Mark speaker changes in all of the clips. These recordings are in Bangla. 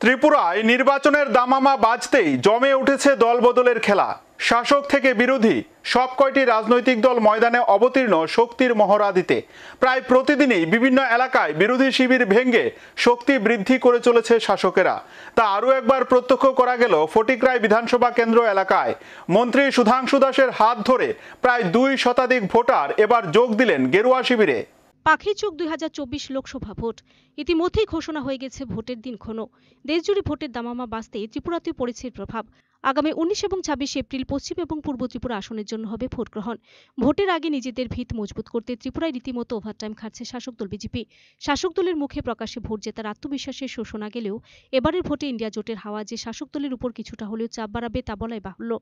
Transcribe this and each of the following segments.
Speaker 1: ত্রিপুরায় নির্বাচনের দামামা বাজতেই জমে উঠেছে দলবদলের খেলা। শাসক থেকে বিরোধী সব কয়টি রাজনৈতিক দল ময়দানে অবতীর্ণ শক্তির মহড়া দিতে। প্রায় প্রতিদিনই বিভিন্ন এলাকায় বিরোধী শিবির ভেঙে শক্তি বৃদ্ধি করে চলেছে শাসকেরা। তা আরও একবার প্রত্যক্ষ করা গেল ফটিকরায় বিধানসভা কেন্দ্র এলাকায়। মন্ত্রী সুধাংশু দাসের হাত ধরে প্রায় 2 শতাধিক ভোটার এবার যোগ দিলেন গেরুয়া শিবিরে।
Speaker 2: পাখিচোখ 2024 লোকসভা ভোট ইতিমধ্যেই ঘোষণা হয়ে গেছে ভোটের দিনক্ষণ। দেশজুড়ে ভোটের দামামা বাজতে ত্রিপুরাতেও পড়েছে প্রভাব। আগামী 19 এবং 26 এপ্রিল পশ্চিম এবং পূর্ব ত্রিপুরা আসনের জন্য হবে ভোট গ্রহণ। ভোটের আগে নিজেদের ভিত মজবুত করতে ত্রিপুরায় রীতিমতো ওভারটাইম খাটছে শাসক দল বিজেপি। শাসক দলের মুখে প্রকাশ্যে ভোট জেতার আত্মবিশ্বাসের শোষণা গেলেও এবারের ভোটে ইন্ডিয়া জোটের হাওয়া যে শাসক দলের উপর কিছুটা হলেও চাপ বাড়াবে তা বলাই বাহুল্য।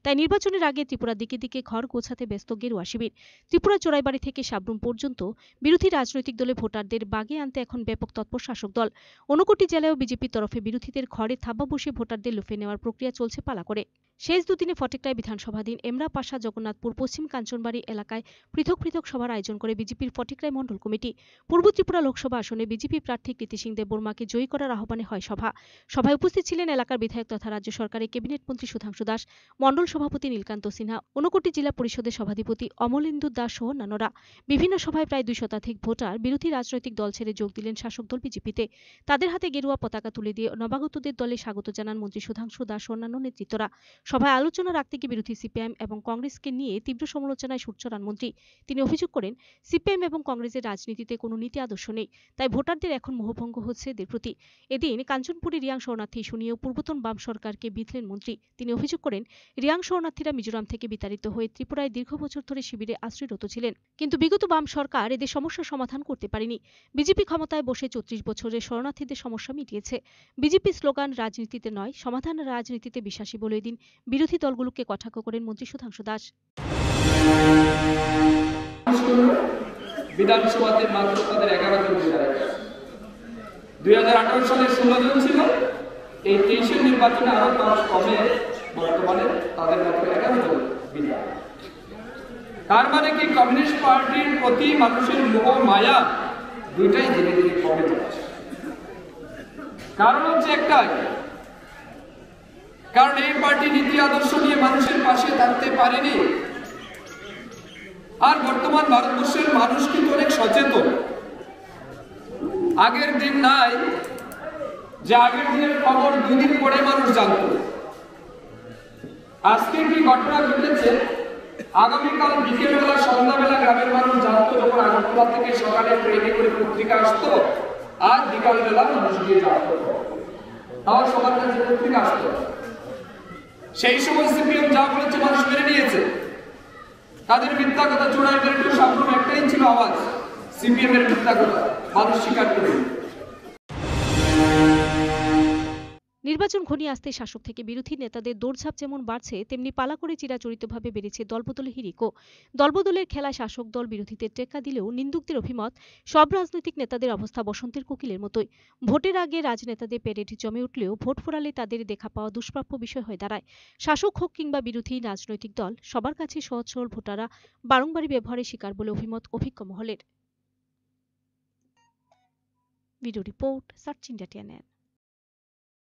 Speaker 2: তাই নির্বাচনের আগে ত্রিপুরা দিকে দিকে ঘর গোছাতে ব্যস্ত গেরুয়া শিবির। ত্রিপুরা চোরাইবাড়ি থেকে সাবরুম পর্যন্ত বিরোধী রাজনৈতিক দলে ভোটারদের বাগে আনতে এখন ব্যাপক তৎপর শাসক দল। ঊনকোটি জেলায়ও বিজেপির তরফে বিরোধীদের ঘরে থাবা বসে ভোটারদের লুফে নেওয়ার প্রক্রিয়া চলছে পালা করে। শেষ দুদিনে ফটিকরায় বিধানসভাধীন এমরা পাশা জগন্নাথপুর পশ্চিম কাঞ্চনবাড়ি এলাকায় পৃথক পৃথক সভার আয়োজন করে বিজেপির ফটিকরায় মণ্ডল কমিটি। পূর্ব ত্রিপুরা লোকসভা আসনে বিজেপি প্রার্থী কৃতি সিং দেববর্মাকে জয়ী করার আহ্বানে হয় সভা। সভায় উপস্থিত ছিলেন এলাকার বিধায়ক তথা রাজ্য সরকারের ক্যাবিনেট মন্ত্রী সুধাংশু দাস, মণ্ডল সভাপতি নীলকান্ত সিনহা, ঊনকোটি জেলা পরিষদের সভাধিপতি অমলেন্দু দাস সহ অন্যান্যরা। বিভিন্ন সভায় প্রায় 2 শতাধিক ভোটার বিরোধী রাজনৈতিক দল ছেড়ে যোগ দিলেন শাসক দল বিজেপিতে। তাদের হাতে গেরুয়া পতাকা তুলে দিয়ে নবাগতদের দলে স্বাগত জানান মন্ত্রী সুধাংশু দাস ও অন্যান্য নেতৃত্বরা। সভায় আলোচনা রাখতে গিয়ে বিরোধী সিপিআইএম এবং কংগ্রেসকে নিয়ে তীব্র সমালোচনায় সুর চড়ান মন্ত্রী। তিনি অভিযোগ করেন, সিপিআইএম এবং কংগ্রেসের রাজনীতিতে কোনো নীতি আদর্শ নেই, তাই ভোটারদের এখন মোহভঙ্গ হচ্ছে এদের প্রতি। এদিন কাঞ্চনপুরে রিয়াং শরণার্থী ইস্যু নিয়েও পূর্বতন বাম সরকারকে বিঁধলেন মন্ত্রী। তিনি অভিযোগ করেন, রিয়াং শরণার্থীরা মিজোরাম থেকে বিতাড়িত হয়ে ত্রিপুরায় দীর্ঘ বছর ধরে শিবিরে আশ্রয়রত ছিলেন, কিন্তু বিগত বাম সরকার এদের সমস্যার সমাধান করতে পারেনি। বিজেপি ক্ষমতায় বসে 34 বছরে শরণার্থীদের সমস্যা মিটিয়েছে। বিজেপি স্লোগান রাজনীতিতে নয় সমাধান রাজনীতিতে বিশ্বাসী বলে এদিন বিরোধী দলগুলোকে কটাক্ষ করেন মন্ত্রী সুধাংশু দাস।
Speaker 3: বিধানসভাতে মাত্র তাদের 11 জন বিধায়ক। 2018 সালে 16 জন ছিল। এই 23 নির্বাচনে আরো 10 কমে বর্তমানে তাদের মাত্র 11 জন বিধায়ক। তার মানে কি কমিউনিস্ট পার্টির প্রতি মানুষের মোহ মায়া দুইটাই ধীরে ধীরে কমে যাচ্ছে। কারণ হচ্ছে একটাই, কারণ এই পার্টি নীতি আদর্শ নিয়ে মানুষের পাশে থাকতে পারেনি। আর বর্তমান ভারতবর্ষের মানুষ কিন্তু অনেক সচেতন। আগের দিন নাই যে আগের দিনের খবর 2 দিন পরে মানুষ জানত। আজকে কি ঘটনা ঘটেছে, আগামীকাল বিকেলবেলা সন্ধ্যাবেলা গ্রামের মানুষ জানতো, যখন আগরতলা থেকে সকালে ট্রেনে করে পত্রিকা আসতো, আর বিকালবেলা মানুষ গিয়ে জানতো, তাও সবার কাছে পত্রিকা আসতো। সেই সময় সিপিএম যা বলেছে মানুষ মেনে নিয়েছে। তাদের মিথ্যা কথা চোরাইবাড়ি সাবরুম একটাই ছিল আওয়াজ, সিপিএম এর মিথ্যা কথা মানুষ স্বীকার করে।
Speaker 2: নির্বাচন ঘনিয়ে আসতে শাসক থেকে বিরোধী নেতাদের দৌড়ঝাঁপ যেমন বাড়ছে, তেমনি পালা করে চিরাচরিতভাবে বেড়েছে দলবদলের হিড়িকও। দলবদলের খেলায় শাসক দল বিরোধীদের টেক্কা দিলেও নিন্দুকদের অভিমত, সব রাজনৈতিক নেতাদের অবস্থা বসন্তের কোকিলের মতোই। ভোটের আগে রাজনেতাদের প্যারেড জমে উঠলেও ভোট ফোরালে তাদের দেখা পাওয়া দুষ্প্রাপ্য বিষয় হয়ে দাঁড়ায়। শাসক হোক কিংবা বিরোধী রাজনৈতিক দল, সবার কাছে সহজ সরল ভোটাররা বারংবারই ব্যবহারের শিকার বলে অভিমত অভিজ্ঞ মহলের। Video report, search India TNN।